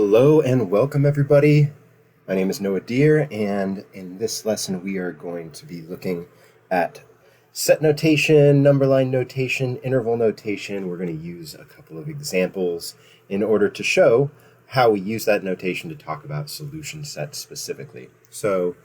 Hello and welcome everybody. My name is Noah Deere, and in this lesson we are going to be looking at set notation, number line notation, interval notation. We're going to use a couple of examples in order to show how we use that notation to talk about solution sets specifically. So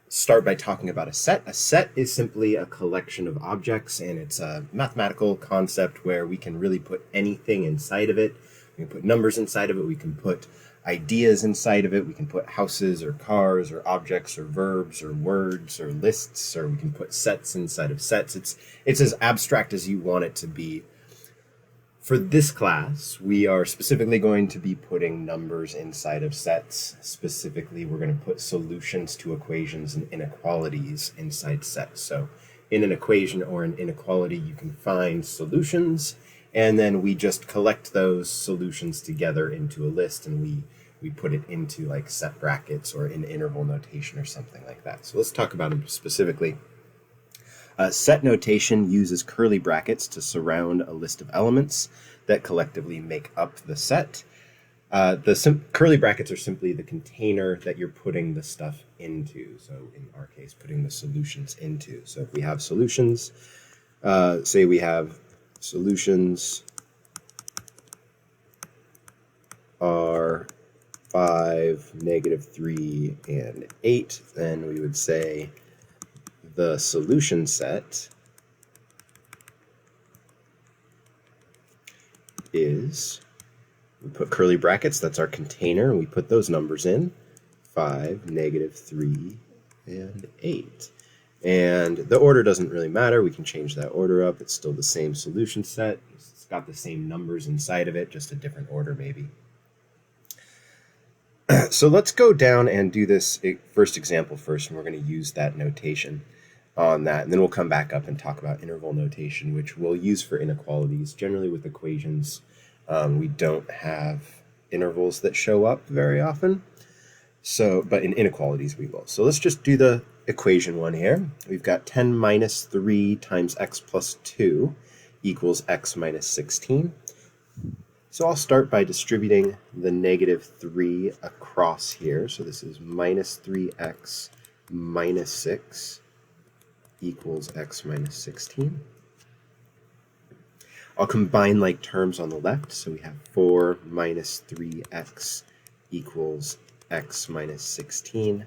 start by talking about a set. A set is simply a collection of objects, and it's a mathematical concept where we can really put anything inside of it. We can put numbers inside of it, we can put ideas inside of it, we can put houses or cars or objects or verbs or words or lists, or we can put sets inside of sets. It's as abstract as you want it to be. For this class, we are specifically going to be putting numbers inside of sets. Specifically, we're going to put solutions to equations and inequalities inside sets. So in an equation or an inequality, you can find solutions, and then we just collect those solutions together into a list, and we put it into like set brackets or in interval notation or something like that. So let's talk about them specifically. Set notation uses curly brackets to surround a list of elements that collectively make up the set. Curly brackets are simply the container that you're putting the stuff into. So in our case, putting the solutions into. So if we have solutions, say we have solutions are 5, -3, and 8, then we would say the solution set is, we put curly brackets, that's our container, and we put those numbers in, 5, -3, and 8. And the order doesn't really matter. We can change that order up. It's still the same solution set. It's got the same numbers inside of it, just a different order maybe. So let's go down and do this first example first, and we're going to use that notation on that. And then we'll come back up and talk about interval notation, which we'll use for inequalities. Generally with equations, we don't have intervals that show up very often. But in inequalities we will. So let's just do the equation one here. We've got 10 minus 3 times x plus 2 equals x minus 16. So I'll start by distributing the -3 across here. So this is minus 3x minus 6 equals x minus 16. I'll combine like terms on the left. So we have 4 minus 3x equals x minus 16.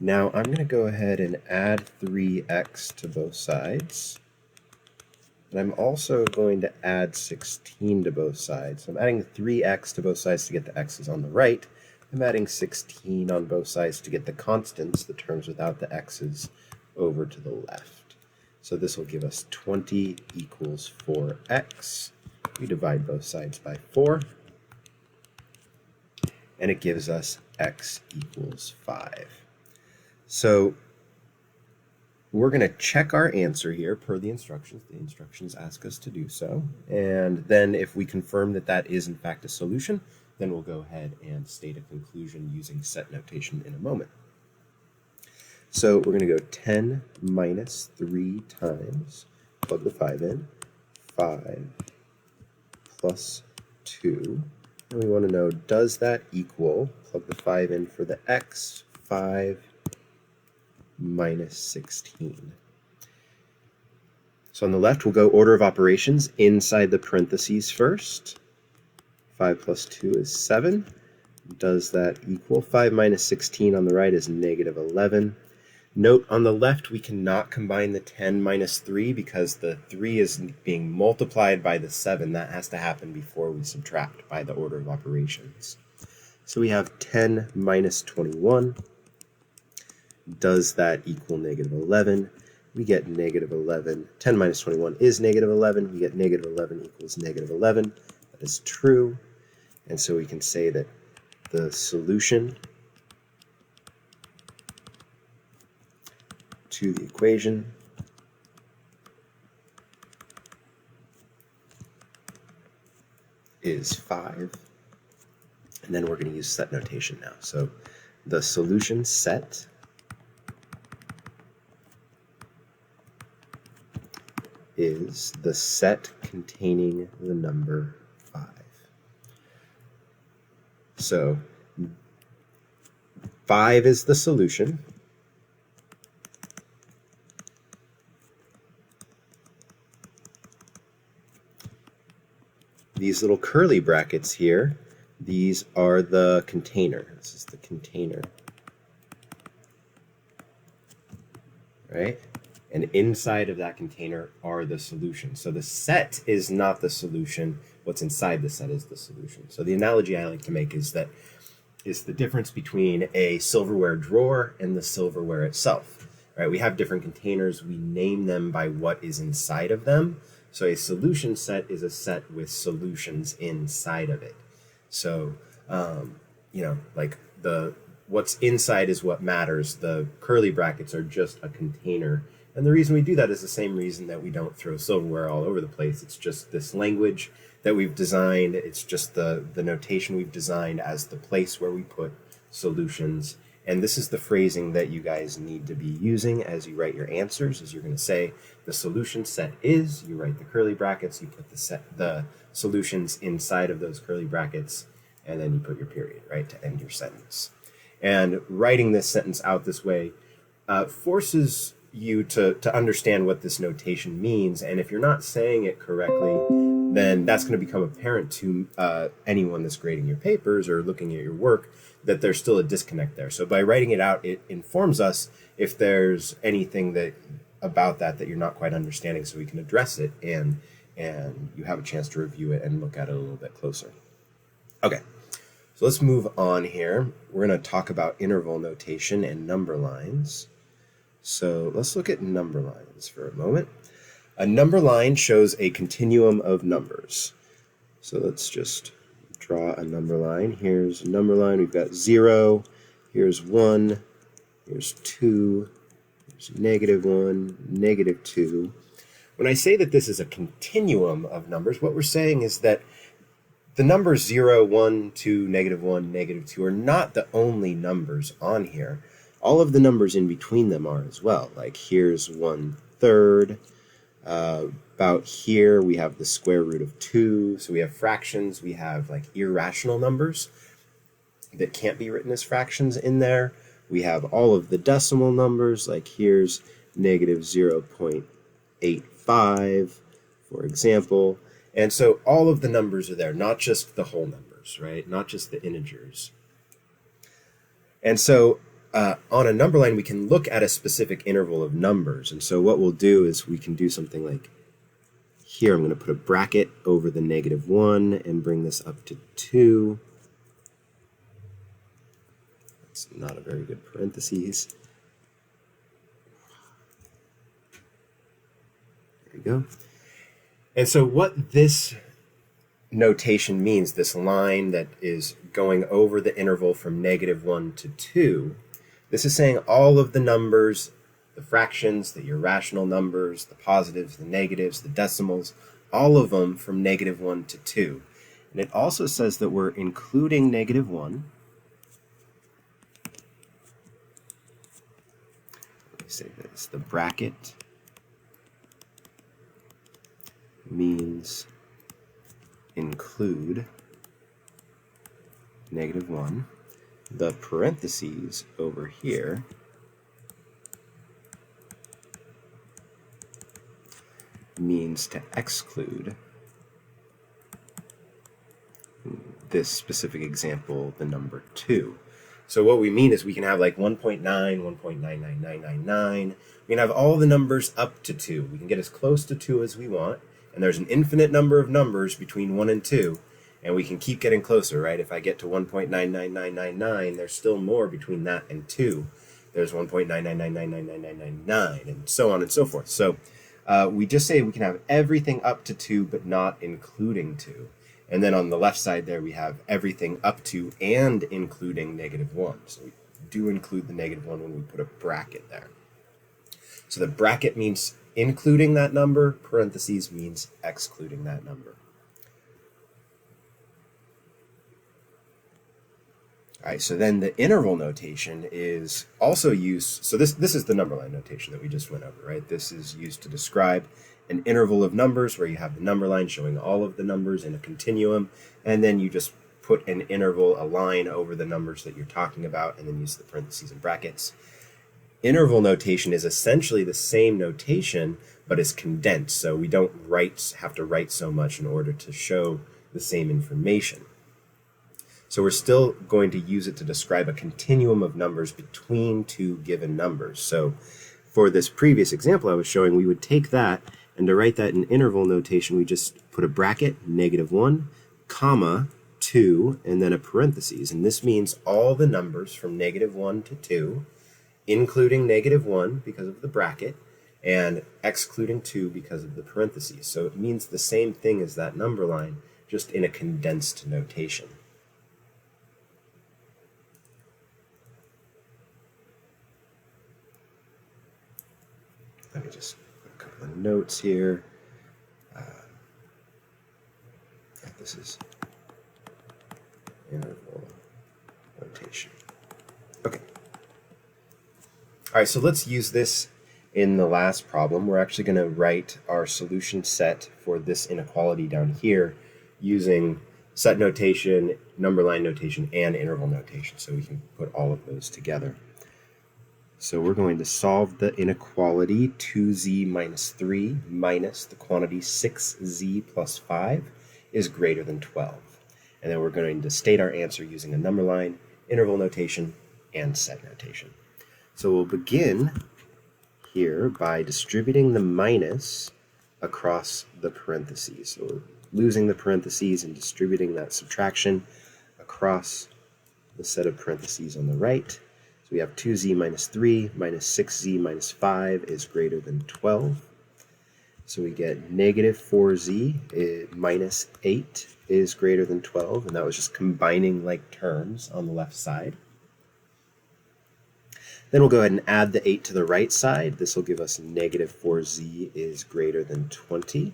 Now I'm going to go ahead and add 3x to both sides. And I'm also going to add 16 to both sides. So I'm adding 3x to both sides to get the x's on the right. I'm adding 16 on both sides to get the constants, the terms without the x's, over to the left. So this will give us 20 equals 4x. We divide both sides by 4. And it gives us x equals 5. So we're going to check our answer here per the instructions. The instructions ask us to do so. And then if we confirm that that is in fact a solution, then we'll go ahead and state a conclusion using set notation in a moment. So we're going to go 10 minus 3 times, plug the 5 in, 5 plus 2. And we want to know, does that equal, plug the 5 in for the x, 5 minus 16. So on the left, we'll go order of operations inside the parentheses first. 5 plus 2 is 7. Does that equal? 5 minus 16 on the right is -11. Note on the left, we cannot combine the 10 minus 3 because the 3 is being multiplied by the 7. That has to happen before we subtract by the order of operations. So we have 10 minus 21. Does that equal -11? We get -11. 10 minus 21 is -11. We get -11 equals -11. That is true. And so we can say that the solution to the equation is 5. And then we're going to use set notation now. So the solution set is is the set containing the number 5. So 5 is the solution. These little curly brackets here, these are the container. This is the container. Right? And inside of that container are the solutions. So the set is not the solution. What's inside the set is the solution. So the analogy I like to make is that is the difference between a silverware drawer and the silverware itself. Right? We have different containers. We name them by what is inside of them. So a solution set is a set with solutions inside of it. So, like what's inside is what matters. The curly brackets are just a container. And the reason we do that is the same reason that we don't throw silverware all over the place. It's just this language that we've designed. It's just the notation we've designed as the place where we put solutions. And this is the phrasing that you guys need to be using as you write your answers, as you're going to say the solution set is, you write the curly brackets, you put the solutions inside of those curly brackets, and then you put your period, right, to end your sentence. And writing this sentence out this way forces you to understand what this notation means. And if you're not saying it correctly, then that's going to become apparent to anyone that's grading your papers or looking at your work, that there's still a disconnect there. So by writing it out, it informs us if there's anything about that you're not quite understanding, so we can address it and you have a chance to review it and look at it a little bit closer. Okay. So let's move on here. We're going to talk about interval notation and number lines. So let's look at number lines for a moment. A number line shows a continuum of numbers. So let's just draw a number line. Here's a number line. We've got 0, here's 1, here's 2, here's -1, -2. When I say that this is a continuum of numbers, what we're saying is that the numbers 0, 1, 2, -1, -2 are not the only numbers on here. All of the numbers in between them are as well. Like here's 1/3. About here we have the square root of 2. So we have fractions. We have like irrational numbers that can't be written as fractions in there. We have all of the decimal numbers. Like here's -0.85, for example. And so all of the numbers are there, not just the whole numbers, right? Not just the integers. And so on a number line, we can look at a specific interval of numbers. And so what we'll do is we can do something like here. I'm going to put a bracket over the -1 and bring this up to 2. That's not a very good parentheses. There we go. And so what this notation means, this line that is going over the interval from -1 to 2, this is saying all of the numbers, the fractions, the irrational numbers, the positives, the negatives, the decimals, all of them from -1 to 2. And it also says that we're including -1. Let me say this, the bracket means include -1. The parentheses over here means to exclude, this specific example, the number 2. So what we mean is we can have like 1.9, 1.99999. We can have all the numbers up to 2. We can get as close to 2 as we want. And there's an infinite number of numbers between 1 and 2. And we can keep getting closer, right? If I get to 1.99999, there's still more between that and 2. There's 1.999999999, and so on and so forth. So we just say we can have everything up to 2, but not including 2. And then on the left side there, we have everything up to and including -1. So we do include the -1 when we put a bracket there. So the bracket means including that number, parentheses means excluding that number. All right, so then the interval notation is also used. So this is the number line notation that we just went over, right? This is used to describe an interval of numbers where you have the number line showing all of the numbers in a continuum, and then you just put an interval, a line over the numbers that you're talking about, and then use the parentheses and brackets. Interval notation is essentially the same notation, but is condensed, so we don't have to write so much in order to show the same information. So we're still going to use it to describe a continuum of numbers between two given numbers. So for this previous example I was showing, we would take that, and to write that in interval notation, we just put a bracket, -1, comma, 2, and then a parentheses. And this means all the numbers from -1 to 2, including -1 because of the bracket, and excluding 2 because of the parentheses. So it means the same thing as that number line, just in a condensed notation. Let me just put a couple of notes here. This is interval notation. Okay. All right, so let's use this in the last problem. We're actually going to write our solution set for this inequality down here using set notation, number line notation, and interval notation, so we can put all of those together. So we're going to solve the inequality 2z minus 3 minus the quantity 6z plus 5 is greater than 12. And then we're going to state our answer using a number line, interval notation, and set notation. So we'll begin here by distributing the minus across the parentheses. So we're losing the parentheses and distributing that subtraction across the set of parentheses on the right. So we have 2z minus 3 minus 6z minus 5 is greater than 12. So we get -4z minus 8 is greater than 12, and that was just combining like terms on the left side. Then we'll go ahead and add the 8 to the right side. This will give us -4z is greater than 20.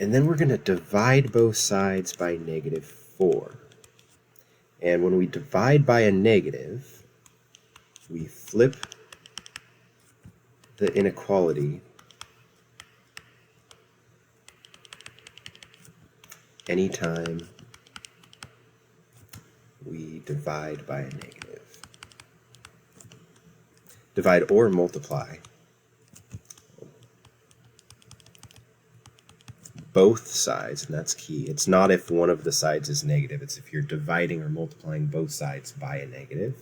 And then we're going to divide both sides by -4. And when we divide by a negative, we flip the inequality anytime we divide by a negative. Divide or multiply both sides, and that's key. It's not if one of the sides is negative, it's if you're dividing or multiplying both sides by a negative.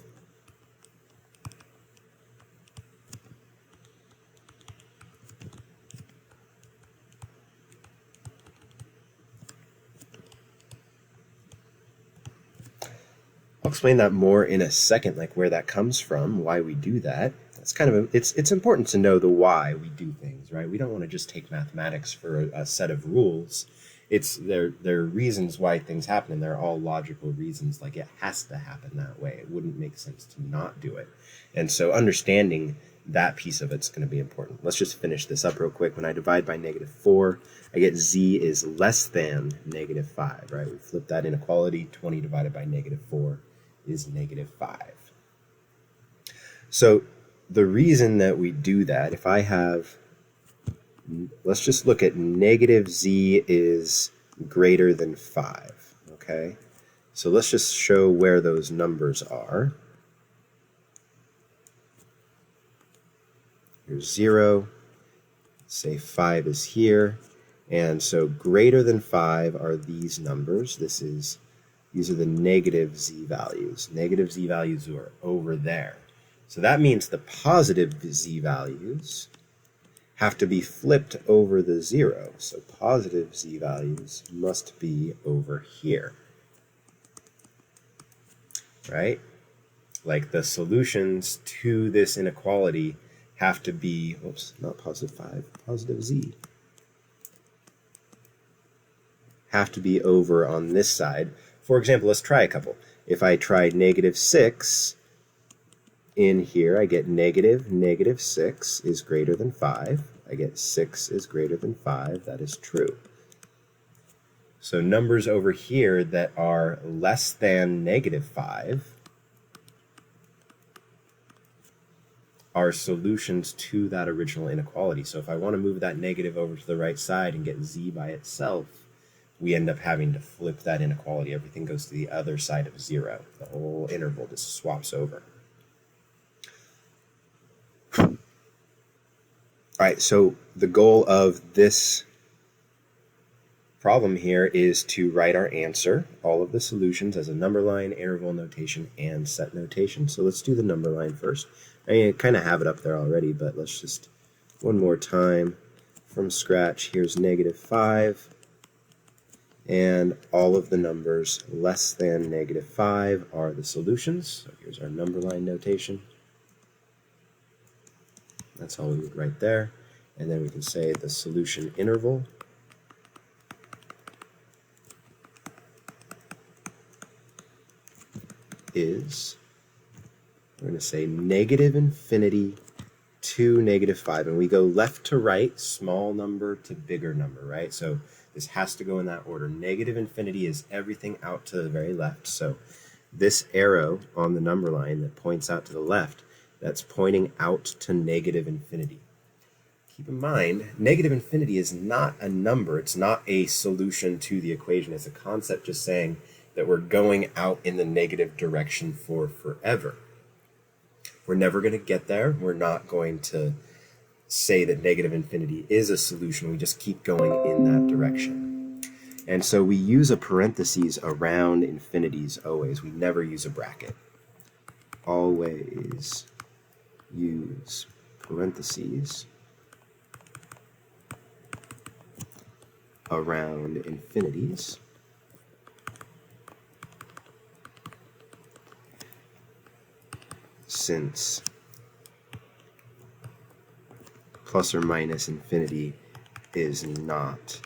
I'll explain that more in a second, like where that comes from, why we do that. It's kind of it's important to know the why we do things, right? We don't want to just take mathematics for a set of rules. There are reasons why things happen, and they're all logical reasons. Like it has to happen that way. It wouldn't make sense to not do it. And so understanding that piece of it's going to be important. Let's just finish this up real quick. When I divide by -4, I get z is less than -5, right? We flip that inequality. 20 divided by -4 is -5. So the reason that we do that, if I have, let's just look at -z is greater than 5, okay? So let's just show where those numbers are. Here's 0, say 5 is here, and so greater than 5 are these numbers. These are the negative z values. Negative z values are over there. So that means the positive z values have to be flipped over the 0. So positive z values must be over here, right? Like the solutions to this inequality have to be, oops, not +5, positive z, have to be over on this side. For example, let's try a couple. If I try -6 in here, I get -6 is greater than 5. I get 6 is greater than 5. That is true. So numbers over here that are less than -5 are solutions to that original inequality. So if I want to move that negative over to the right side and get z by itself, we end up having to flip that inequality. Everything goes to the other side of 0. The whole interval just swaps over. All right, so the goal of this problem here is to write our answer, all of the solutions, as a number line, interval notation, and set notation. So let's do the number line first. I kind of have it up there already, but let's just one more time from scratch. Here's -5, and all of the numbers less than -5 are the solutions. So here's our number line notation. That's all we would write there. And then we can say the solution interval is, we're going to say -infinity to -5. And we go left to right, small number to bigger number, right? So this has to go in that order. -infinity is everything out to the very left. So this arrow on the number line that points out to the left, that's pointing out to -infinity. Keep in mind, -infinity is not a number. It's not a solution to the equation. It's a concept just saying that we're going out in the negative direction for forever. We're never going to get there. We're not going to say that -infinity is a solution. We just keep going in that direction. And so we use a parentheses around infinities always. We never use a bracket. Always use parentheses around infinities. Since plus or minus infinity is not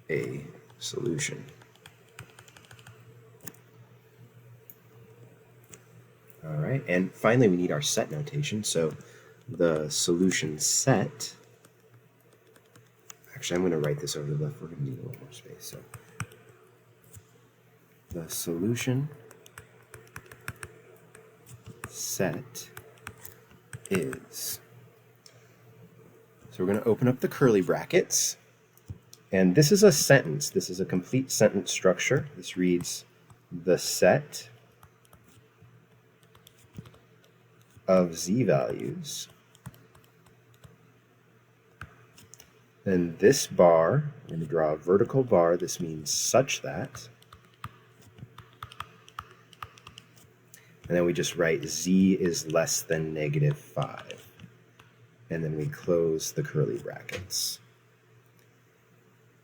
a solution. All right, and finally we need our set notation. So the solution set, actually I'm going to write this over to the left. We're going to need a little more space. So the solution set is, so we're going to open up the curly brackets, and this is a sentence. This is a complete sentence structure. This reads, the set of z values, and this bar, I'm going to draw a vertical bar. This means such that, and then we just write z is less than -5. And then we close the curly brackets.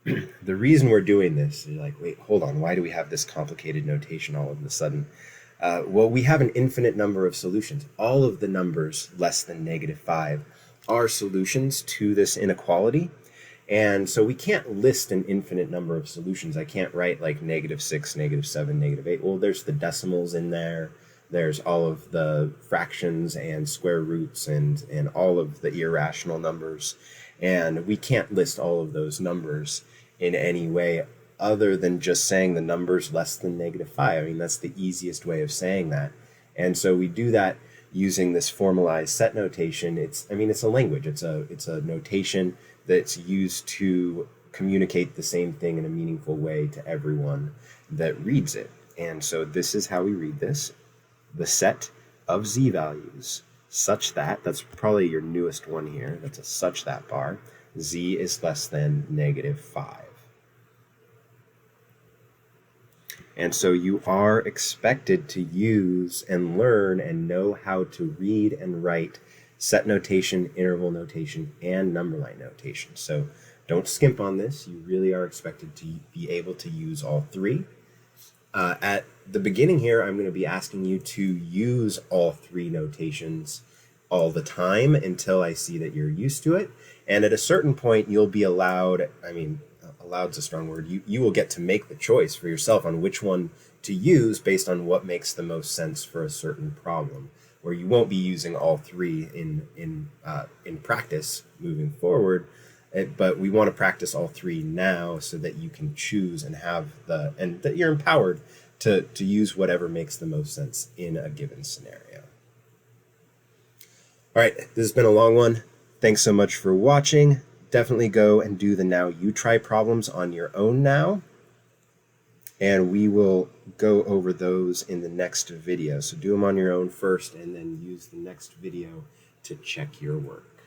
The reason we're doing this is like, wait, hold on, why do we have this complicated notation all of a sudden? Well, we have an infinite number of solutions. All of the numbers less than -5 are solutions to this inequality. And so we can't list an infinite number of solutions. I can't write like -6, -7, -8. Well, there's the decimals in there. There's all of the fractions and square roots and all of the irrational numbers. And we can't list all of those numbers in any way other than just saying the numbers less than -5. I mean, that's the easiest way of saying that. And so we do that using this formalized set notation. It's a language. It's a notation that's used to communicate the same thing in a meaningful way to everyone that reads it. And so this is how we read this. The set of z values such that, that's probably your newest one here, that's a such that bar, z is less than -5. And so you are expected to use and learn and know how to read and write set notation, interval notation, and number line notation. So don't skimp on this. You really are expected to be able to use all three. At the beginning here, I'm going to be asking you to use all three notations all the time until I see that you're used to it. And at a certain point, you'll be allowed, allowed's a strong word, you will get to make the choice for yourself on which one to use based on what makes the most sense for a certain problem, where you won't be using all three in practice moving forward. But we want to practice all three now so that you can choose and and that you're empowered to use whatever makes the most sense in a given scenario. All right, this has been a long one. Thanks so much for watching. Definitely go and do the Now You Try problems on your own now. And we will go over those in the next video. So do them on your own first and then use the next video to check your work.